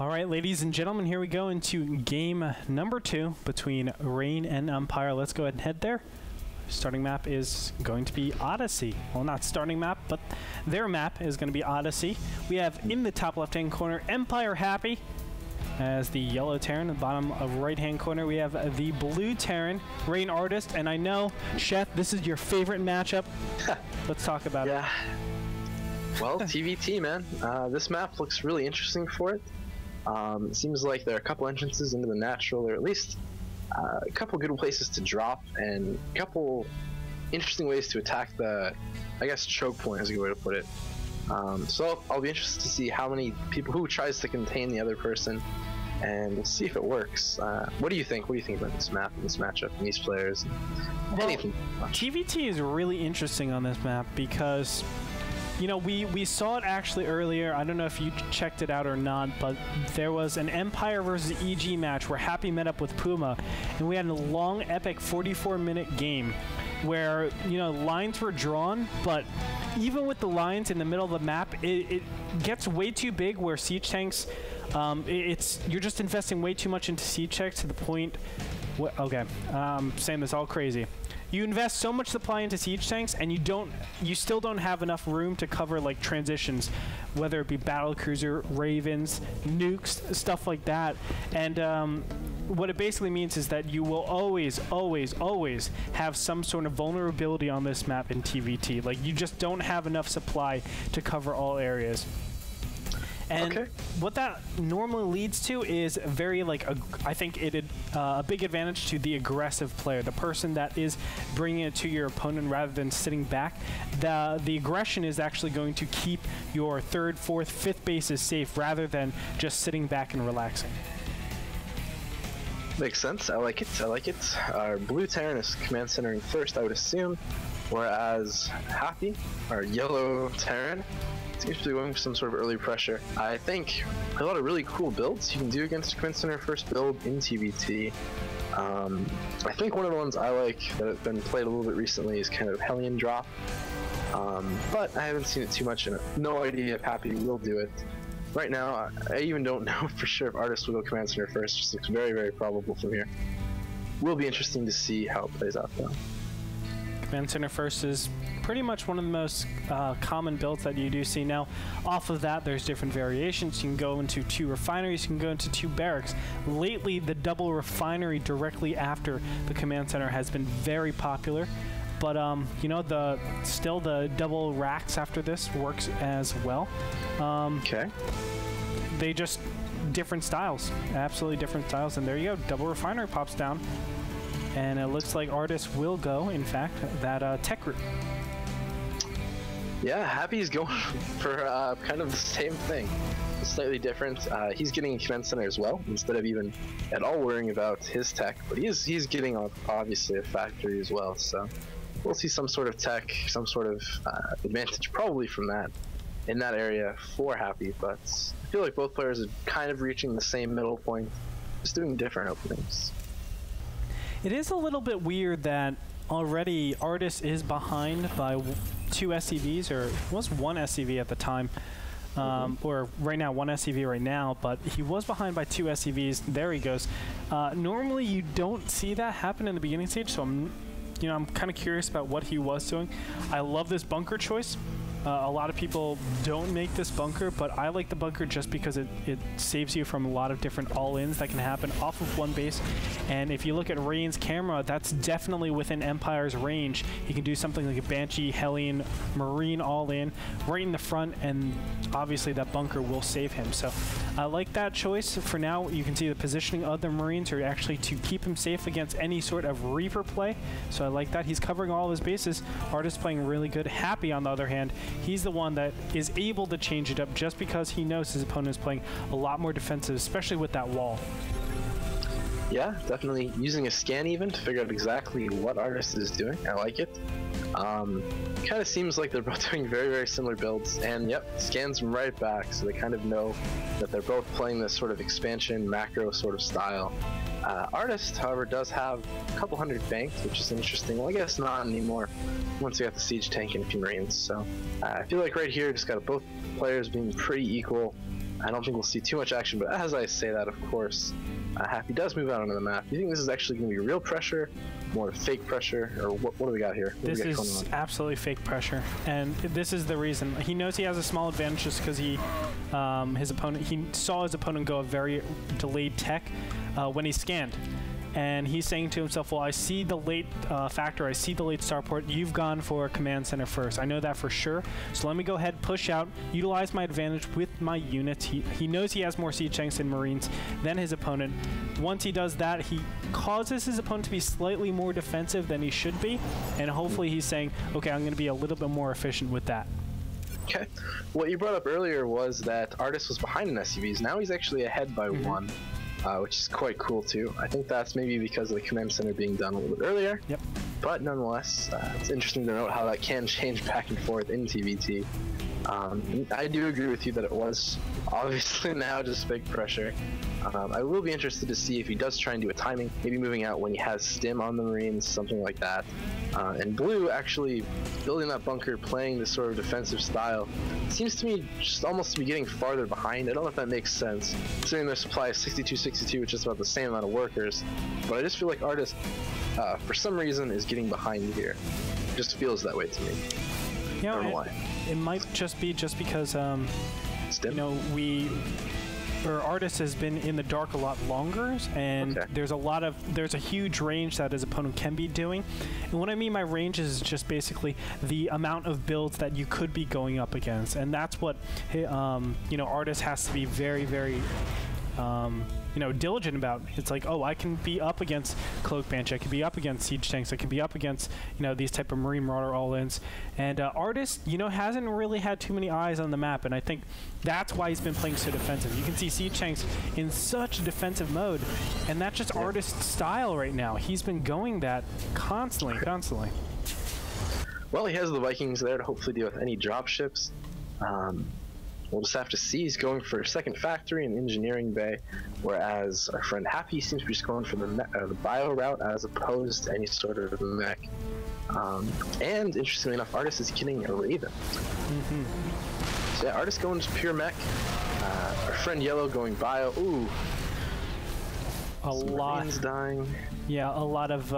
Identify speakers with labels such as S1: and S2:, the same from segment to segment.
S1: All right, ladies and gentlemen, here we go into game number 2 between Rain and Empire. Let's go ahead and head there. Starting map is going to be Odyssey. Well, not starting map, but their map is going to be Odyssey. We have in the top left-hand corner Empire Happy as the yellow Terran. In the bottom of right-hand corner, we have the blue Terran, Rain Artist. And I know, Sheth, this is your favorite matchup. Let's talk about it.
S2: Yeah. Well, TVT, man. This map looks really interesting for it. It seems like there are a couple entrances into the natural, or at least a couple good places to drop, and a couple interesting ways to attack the, I guess, choke point is a good way to put it. So I'll be interested to see how many people, who tries to contain the other person, and we'll see if it works. What do you think? What do you think about this map and this matchup and these players?
S1: Well, TVT is really interesting on this map because, you know, we saw it actually earlier. I don't know if you checked it out or not, but there was an Empire versus EG match where Happy met up with Puma, and we had a long, epic 44-minute game where, you know, lines were drawn, but even with the lines in the middle of the map, it gets way too big where siege tanks, you're just investing way too much into siege tanks to the point. Okay, saying this all crazy. You invest so much supply into siege tanks, and you still don't have enough room to cover like transitions, whether it be battle cruiser, ravens, nukes, stuff like that. And what it basically means is that you will always have some sort of vulnerability on this map in TVT. Like, you just don't have enough supply to cover all areas. And what that normally leads to is very, like, I think a big advantage to the aggressive player, the person that is bringing it to your opponent rather than sitting back. The aggression is actually going to keep your 3rd, 4th, 5th bases safe rather than just sitting back and relaxing.
S2: Makes sense. I like it. I like it. Our blue Terran is command centering first, I would assume, whereas Happy, our yellow Terran, seems to be going for some sort of early pressure. I think a lot of really cool builds you can do against command center first build in TVT. I think one of the ones I like that have been played a little bit recently is kind of Hellion Drop, but I haven't seen it too much, and no idea if Happy will do it. Right now, I even don't know for sure if Artist will go command center first. Just looks very, very probable from here. Will be interesting to see how it plays out, though.
S1: Command center first is pretty much one of the most common builds that you do see. Now, off of that, there's different variations. You can go into 2 refineries, you can go into 2 barracks. Lately, the double refinery directly after the command center has been very popular. But you know, still the double racks after this works as well. They just different styles, absolutely different styles. And there you go, double refinery pops down, and it looks like Artist will go, in fact, that tech route.
S2: Yeah, Happy's going for kind of the same thing, slightly different. He's getting a command center as well, instead of even at all worrying about his tech. But he's getting obviously a factory as well. So we'll see some sort of tech, some sort of advantage probably from that in that area for Happy. But I feel like both players are kind of reaching the same middle point, just doing different openings.
S1: It is a little bit weird that already Artist is behind by 2 SCVs, or it was 1 SCV at the time, or right now 1 SCV right now, but he was behind by 2 SCVs. There he goes. Normally you don't see that happen in the beginning stage, so I'm kind of curious about what he was doing. I love this bunker choice. A lot of people don't make this bunker, but I like the bunker just because it saves you from a lot of different all-ins that can happen off of one base. And if you look at Rain's camera, that's definitely within Empire's range. He can do something like a Banshee, Hellion, Marine all-in right in the front, and obviously that bunker will save him. So I like that choice. For now, you can see the positioning of the Marines are actually to keep him safe against any sort of Reaper play. So I like that. He's covering all of his bases. Artist playing really good. Happy, on the other hand, he's the one that is able to change it up just because he knows his opponent is playing a lot more defensive, especially with that wall.
S2: Yeah, definitely using a scan even to figure out exactly what Artist is doing. I like it. Kind of seems like they're both doing very, very similar builds, and yep, scans them right back, so they kind of know that they're both playing this sort of expansion macro sort of style. Artist, however, does have a couple hundred banked, which is interesting. Well, I guess not anymore once you got the siege tank and a few marines. So I feel like right here, just got both players being pretty equal. I don't think we'll see too much action, but as I say that, of course, Happy does move out onto the map. Do you think this is actually going to be real pressure, more fake pressure, or what do we got here?
S1: This is absolutely fake pressure, and this is the reason. He knows he has a small advantage just because he saw his opponent go a very delayed tech when he scanned. And he's saying to himself, well, I see the late factor, I see the late starport, you've gone for command center first. I know that for sure, so let me go ahead, push out, utilize my advantage with my units. He knows he has more siege tanks and marines than his opponent. Once he does that, he causes his opponent to be slightly more defensive than he should be, and hopefully he's saying, okay, I'm going to be a little bit more efficient with that.
S2: Okay. What you brought up earlier was that Artis was behind in SCVs. Now he's actually ahead by one. Which is quite cool too. I think that's maybe because of the command center being done a little bit earlier.
S1: Yep.
S2: But nonetheless, it's interesting to note how that can change back and forth in TVT. I do agree with you that it was obviously now just big pressure. I will be interested to see if he does try and do a timing, maybe moving out when he has stim on the Marines, something like that. And Blue actually building that bunker, playing this sort of defensive style, seems to me just almost to be getting farther behind. I don't know if that makes sense, considering their supply is 62-62, which is about the same amount of workers. But I just feel like Artis, for some reason, is getting behind here. It just feels that way to me.
S1: You know,
S2: I don't know why.
S1: It might just be because, you know, Artis has been in the dark a lot longer, and there's a huge range that his opponent can be doing. And what I mean by range is just basically the amount of builds that you could be going up against, and that's what you know, Artis has to be very, very you know, diligent about. It's like, oh, I can be up against Cloak Banshee, I can be up against Siege Tanks, I can be up against, you know, these type of Marine Marauder all-ins. And Artis, you know, hasn't really had too many eyes on the map, and I think that's why he's been playing so defensive. You can see Siege Tanks in such a defensive mode, and that's just Artis' style right now. He's been going that constantly. Well,
S2: he has the Vikings there to hopefully deal with any drop ships. We'll just have to see. He's going for a second factory and engineering bay, whereas our friend Happy seems to be just going for the bio route as opposed to any sort of mech. And interestingly enough, Artis is getting a Raven. So yeah, Artis going to pure mech. Our friend Yellow going bio. Ooh.
S1: A lot.
S2: Marines dying.
S1: Yeah, a lot of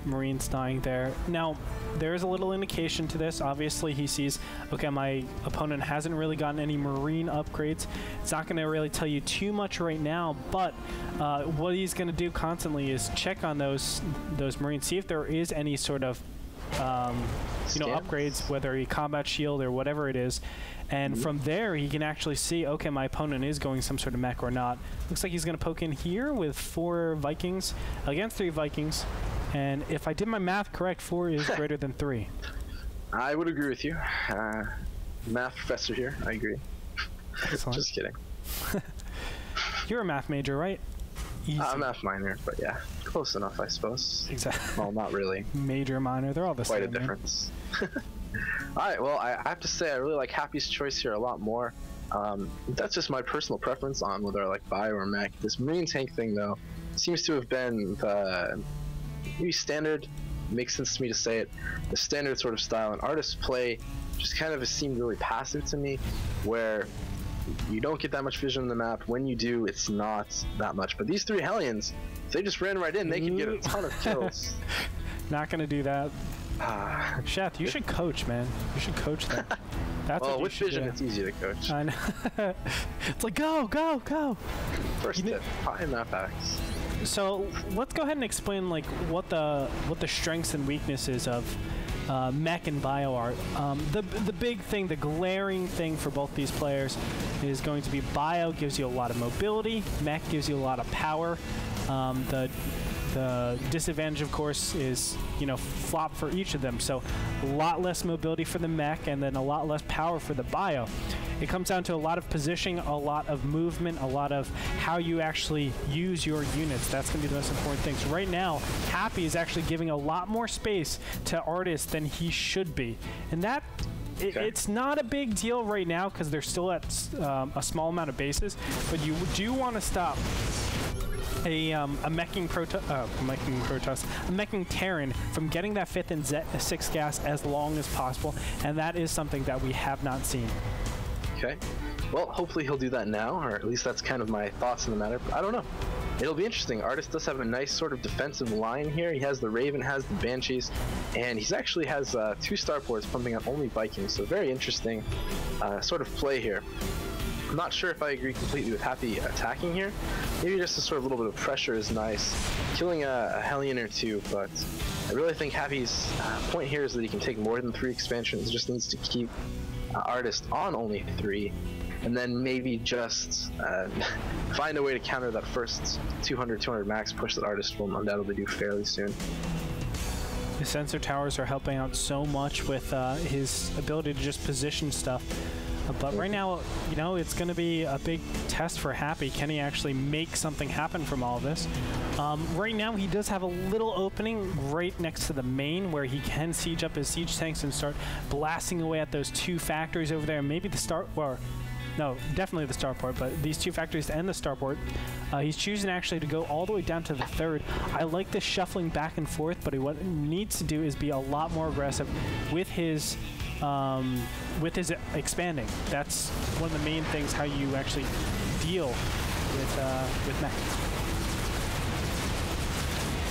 S1: Marines dying there. Now, there's a little indication to this. Obviously, he sees, okay, my opponent hasn't really gotten any Marine upgrades. It's not going to really tell you too much right now, but what he's going to do constantly is check on those Marines, see if there is any sort of you know, upgrades, whether a combat shield or whatever it is. And from there, he can actually see, okay, my opponent is going some sort of mech or not. Looks like he's going to poke in here with 4 Vikings against 3 Vikings. And if I did my math correct, 4 is greater than 3.
S2: I would agree with you. Math professor here, I agree.
S1: Excellent.
S2: Just kidding.
S1: You're a math major, right? Easy.
S2: Math minor, but yeah, close enough, I suppose.
S1: Exactly.
S2: Well, not really.
S1: Major, minor, they're all the same.
S2: Quite a difference. Alright, well, I have to say I really like Happy's choice here a lot more. That's just my personal preference on whether I like bio or mech. This Marine tank thing, though, seems to have been the maybe standard, makes sense to me to say it, the standard sort of style. And Artis play just kind of seemed really passive to me, where you don't get that much vision on the map. When you do, it's not that much. But these 3 Hellions, if they just ran right in, they could get a ton of kills.
S1: Not gonna do that. Sheth, you should coach, man. You should coach them. That's
S2: well,
S1: what
S2: with vision, it's easy to coach.
S1: I know. It's like, go, go, go.
S2: First tip, high map hacks.
S1: So let's go ahead and explain like what the strengths and weaknesses of mech and bio are. The big thing, the glaring thing for both these players is going to be bio gives you a lot of mobility, mech gives you a lot of power. The disadvantage, of course, is, you know, flop for each of them. So a lot less mobility for the mech and then a lot less power for the bio. It comes down to a lot of positioning, a lot of movement, a lot of how you actually use your units. That's going to be the most important things. Right now, Happy is actually giving a lot more space to Artis than he should be. And that it's not a big deal right now because they're still at a small amount of bases, but you do want to stop a meching Terran from getting that 5th and 6th gas as long as possible, and that is something that we have not seen.
S2: Okay. Well, hopefully he'll do that now, or at least that's kind of my thoughts on the matter. But I don't know. It'll be interesting. Artist does have a nice sort of defensive line here. He has the Raven, has the Banshees, and he actually has 2 starports pumping out only Vikings. So very interesting sort of play here. I'm not sure if I agree completely with Happy attacking here. Maybe just a sort of little bit of pressure is nice. Killing a Hellion or 2, but I really think Happy's point here is that he can take more than 3 expansions. Just needs to keep Artist on only 3. And then maybe just find a way to counter that first 200 max push that Artist will undoubtedly do fairly soon.
S1: The sensor towers are helping out so much with his ability to just position stuff. But right now, you know, it's going to be a big test for Happy. Can he actually make something happen from all of this? Right now, he does have a little opening right next to the main where he can siege up his siege tanks and start blasting away at those 2 factories over there. Maybe the start, or no, definitely the starport, but these 2 factories and the starport. He's choosing actually to go all the way down to the 3rd. I like this shuffling back and forth, but what he needs to do is be a lot more aggressive with his expanding. That's one of the main things how you actually deal with Mech.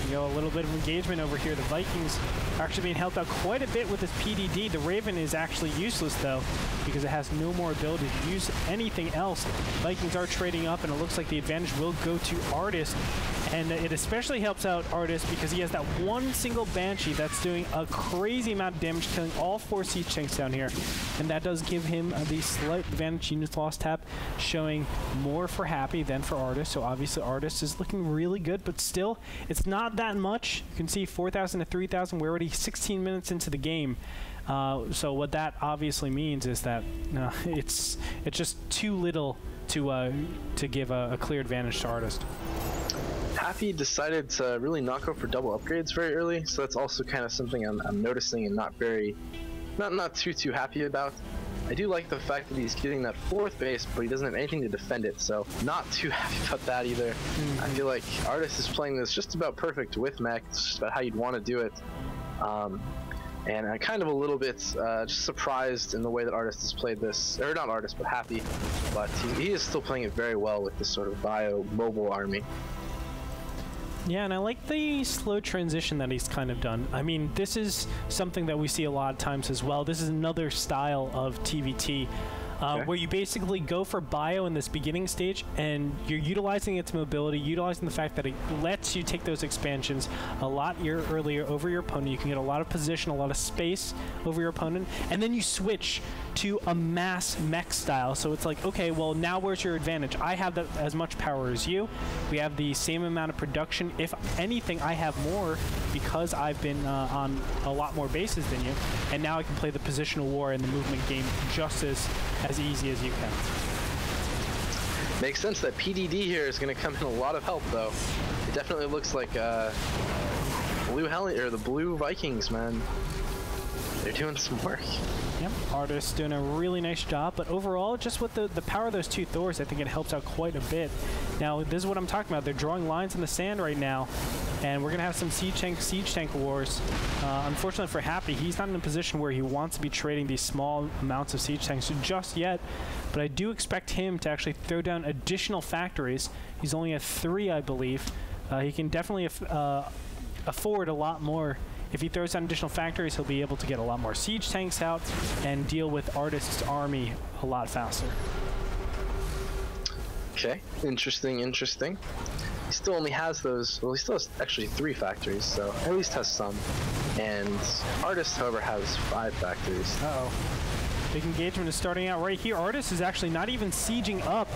S1: You know, a little bit of engagement over here. The Vikings are actually being helped out quite a bit with this PDD. The Raven is actually useless though, because it has no more ability to use anything else. Vikings are trading up, and it looks like the advantage will go to Artist. And it especially helps out Artist because he has that one single Banshee that's doing a crazy amount of damage, killing all 4 siege tanks down here. And that does give him the slight advantage. Units lost tap showing more for Happy than for Artist. So obviously Artist is looking really good, but still, it's not that much. You can see 4,000 to 3,000. We're already 16 minutes into the game. So what that obviously means is that it's just too little to give a clear advantage to Artist.
S2: Happy decided to really not go for double upgrades very early, so that's also kind of something I'm noticing and not too happy about. I do like the fact that he's getting that 4th base, but he doesn't have anything to defend it, so not too happy about that either. I feel like Artist is playing this just about perfect with Mech. It's just about how you'd want to do it. And I'm kind of a little bit just surprised in the way that Artist has played this, or not Artist, but Happy. But he is still playing it very well with this sort of bio-mobile army.
S1: Yeah, and I like the slow transition that he's kind of done. I mean, this is something that we see a lot of times as well. This is another style of TVT. Where you basically go for bio in this beginning stage, and you're utilizing its mobility, utilizing the fact that it lets you take those expansions a lot earlier over your opponent. You can get a lot of position, a lot of space over your opponent, and then you switch to a mass mech style. So it's like, okay, well, now where's your advantage? I have as much power as you. We have the same amount of production. If anything, I have more because I've been on a lot more bases than you, and now I can play the positional war and the movement game just as easy as you can.
S2: Makes sense that PDD here is going to come in a lot of help, though. It definitely looks like the Blue Vikings, man. They're doing some work.
S1: Yep, Artist's doing a really nice job, but overall, just with the power of those 2 Thors, I think it helps out quite a bit. Now, this is what I'm talking about. They're drawing lines in the sand right now, and we're going to have some siege tank wars. Unfortunately for Happy, he's not in a position where he wants to be trading these small amounts of siege tanks just yet, but I do expect him to actually throw down additional factories. He's only at 3, I believe. He can definitely afford a lot more. If he throws down additional factories, he'll be able to get a lot more siege tanks out and deal with Artist's army a lot faster. Okay, interesting. He still only has those, well, he still has actually 3 factories, so at least has some. And Artist, however, has 5 factories. Uh-oh. Big engagement is starting out right here. Artist is actually not even sieging up.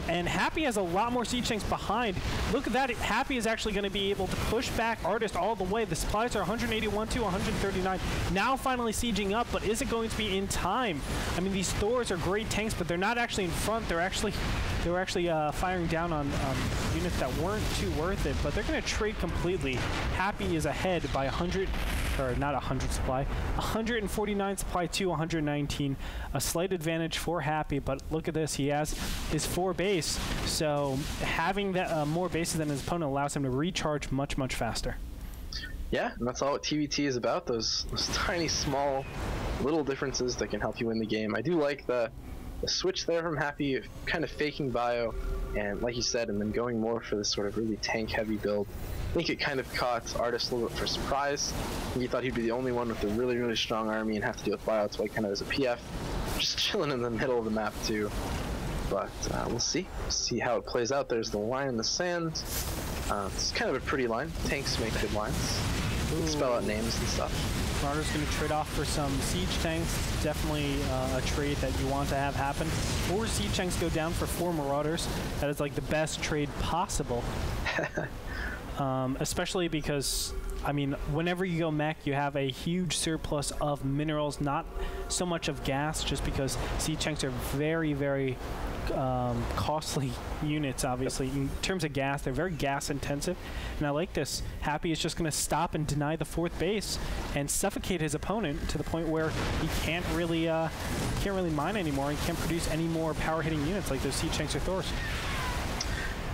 S1: And Happy has a lot more siege tanks behind. Look at that. Happy is actually going to be able to push back Artist all the way. The supplies are 181 to 139. Now finally sieging up, but is it going to be in time? I mean, these Thors are great tanks, but they're not actually in front. They were actually firing down on units that weren't too worth it, but they're going to trade completely. Happy is ahead by 100, or not 100 supply, 149 supply to 119. A slight advantage for Happy, but look at this. He has his 4 base, so having that more bases than his opponent allows him to recharge much faster.
S2: Yeah, and that's all what TVT is about, those tiny, small, little differences that can help you win the game. I do like the the switch there from Happy, kind of faking bio, and like you said, and then going more for this sort of really tank-heavy build. I think it kind of caught Artist a little bit for surprise. He thought he'd be the only one with a really, really strong army and have to deal with bio, so he kind of as a PF, just chilling in the middle of the map too. But we'll see how it plays out. There's the line in the sand. It's kind of a pretty line. Tanks make good lines. You can spell out names and stuff.
S1: Marauder's going to trade off for some siege tanks. Definitely a trade that you want to have happen. 4 siege tanks go down for 4 Marauders. That is like the best trade possible. Especially because, I mean, whenever you go mech, you have a huge surplus of minerals, not so much of gas, just because siege tanks are very, very costly units, obviously. In terms of gas, they're very gas intensive, and I like this. Happy is just going to stop and deny the 4th base and suffocate his opponent to the point where he can't really mine anymore and can't produce any more power hitting units like those siege tanks or Thors.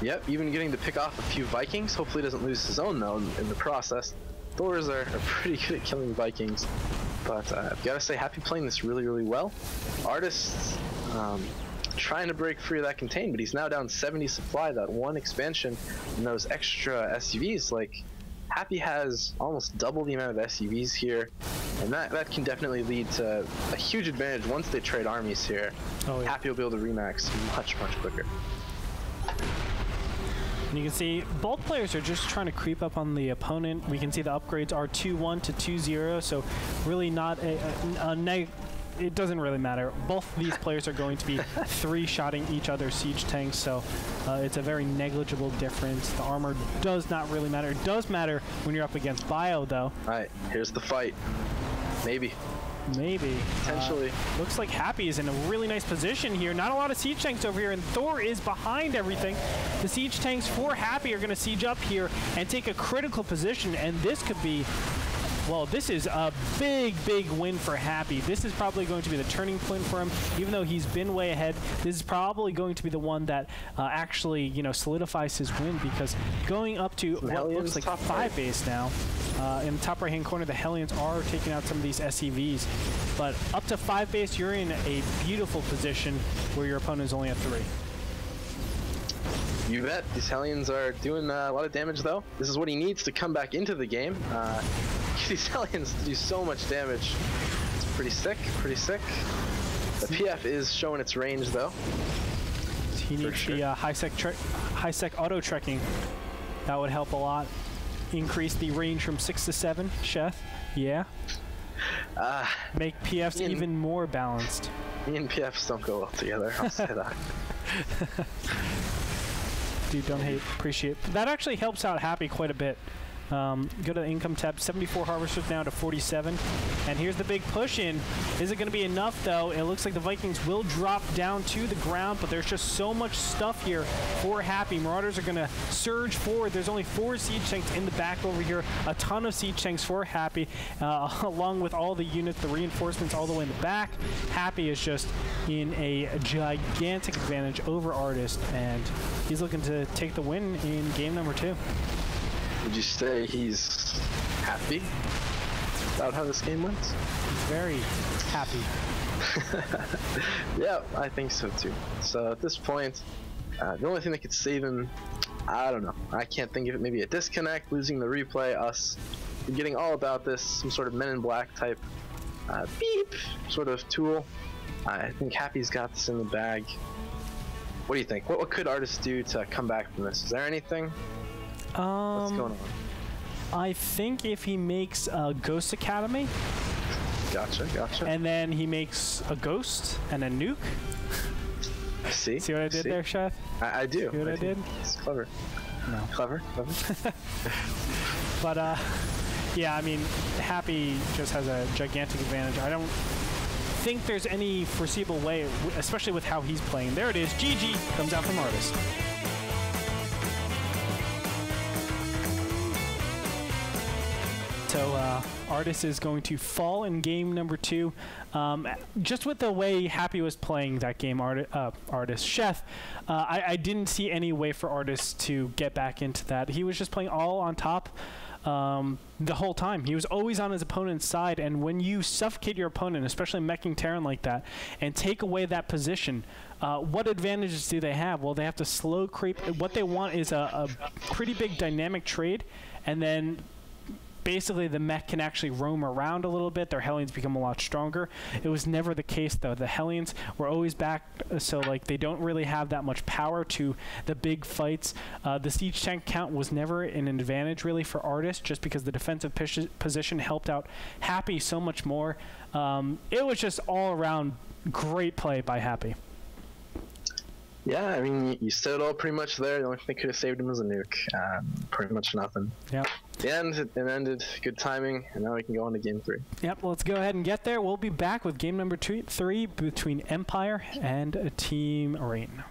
S2: Yep, even getting to pick off a few Vikings. Hopefully he doesn't lose his own though in the process. Thors are pretty good at killing Vikings, but I've got to say, Happy playing this really, really well. Artist trying to break free of that contain, but he's now down 70 supply. That one expansion and those extra SUVs, like Happy has almost double the amount of SUVs here, and that can definitely lead to a huge advantage once they trade armies here. Oh, yeah. Happy will be able to remax much, much quicker.
S1: And you can see both players are just trying to creep up on the opponent. We can see the upgrades are 2-1 to 2-0, so really not it doesn't really matter. Both of these players are going to be 3-shotting each other's siege tanks, so it's a very negligible difference. The armor does not really matter. It does matter when you're up against bio, though.
S2: All right, here's the fight. Maybe. Potentially.
S1: Looks like Happy is in a really nice position here. Not a lot of siege tanks over here, and Thor is behind everything. The siege tanks for Happy are going to siege up here and take a critical position, and this could be... Well, this is a big, big win for Happy. This is probably going to be the turning point for him. Even though he's been way ahead, this is probably going to be the one that actually, you know, solidifies his win, because going up to what looks like 5 base now, in the top right-hand corner, the Hellions are taking out some of these SCVs. But up to 5 base, you're in a beautiful position where your opponent is only at 3.
S2: You bet. These Hellions are doing a lot of damage, though. This is what he needs to come back into the game. These Hellions do so much damage. It's pretty sick, pretty sick. The PF is showing its range, though.
S1: He needs the high-sec auto-trekking. That would help a lot. Increase the range from 6 to 7, Sheth. Yeah. Make PFs even more balanced.
S2: Me and PFs don't go well together, I'll say that.
S1: Dude, don't hate, appreciate. That actually helps out Happy quite a bit. Go to the income tab, 74 harvesters now to 47. And here's the big push in. Is it going to be enough, though? It looks like the Vikings will drop down to the ground, but there's just so much stuff here for Happy. Marauders are going to surge forward. There's only 4 siege tanks in the back over here. A ton of siege tanks for Happy, along with all the units, the reinforcements all the way in the back. Happy is just in a gigantic advantage over Artist, and he's looking to take the win in game number 2.
S2: Would you say he's happy about how this game went?
S1: He's very happy.
S2: Yeah, I think so too. So at this point, the only thing that could save him, I don't know. I can't think of it. Maybe a disconnect, losing the replay, us forgetting all about this, some sort of Men in Black type beep sort of tool. I think Happy's got this in the bag. What do you think? What could Artist do to come back from this? Is there anything? What's going on?
S1: I think if he makes a Ghost Academy.
S2: Gotcha.
S1: And then he makes a Ghost and a Nuke.
S2: See
S1: what I did there, Sheth?
S2: I do.
S1: See what I did?
S2: It's clever.
S1: No.
S2: Clever.
S1: But, yeah, I mean, Happy just has a gigantic advantage. I don't think there's any foreseeable way, especially with how he's playing. There it is. GG comes out from Artist. So Artist is going to fall in game number 2. Just with the way Happy was playing that game, Artist, Sheth, I didn't see any way for Artist to get back into that. He was just playing all on top the whole time. He was always on his opponent's side, and when you suffocate your opponent, especially meching Terran like that, and take away that position, what advantages do they have? Well, they have to slow creep. What they want is a pretty big dynamic trade, and then basically the mech can actually roam around a little bit. Their Hellions become a lot stronger. It was never the case, though. The Hellions were always back, so like they don't really have that much power to the big fights. The siege tank count was never an advantage really for Artis, just because the defensive position helped out Happy so much more. It was just all around great play by Happy.
S2: Yeah, I mean, you said it all pretty much there. The only thing that could have saved him was a nuke. Pretty much nothing.
S1: Yeah.
S2: The end, it ended. Good timing, and now we can go on to game 3.
S1: Yep, let's go ahead and get there. We'll be back with game number 3 between Empire and Team Rain.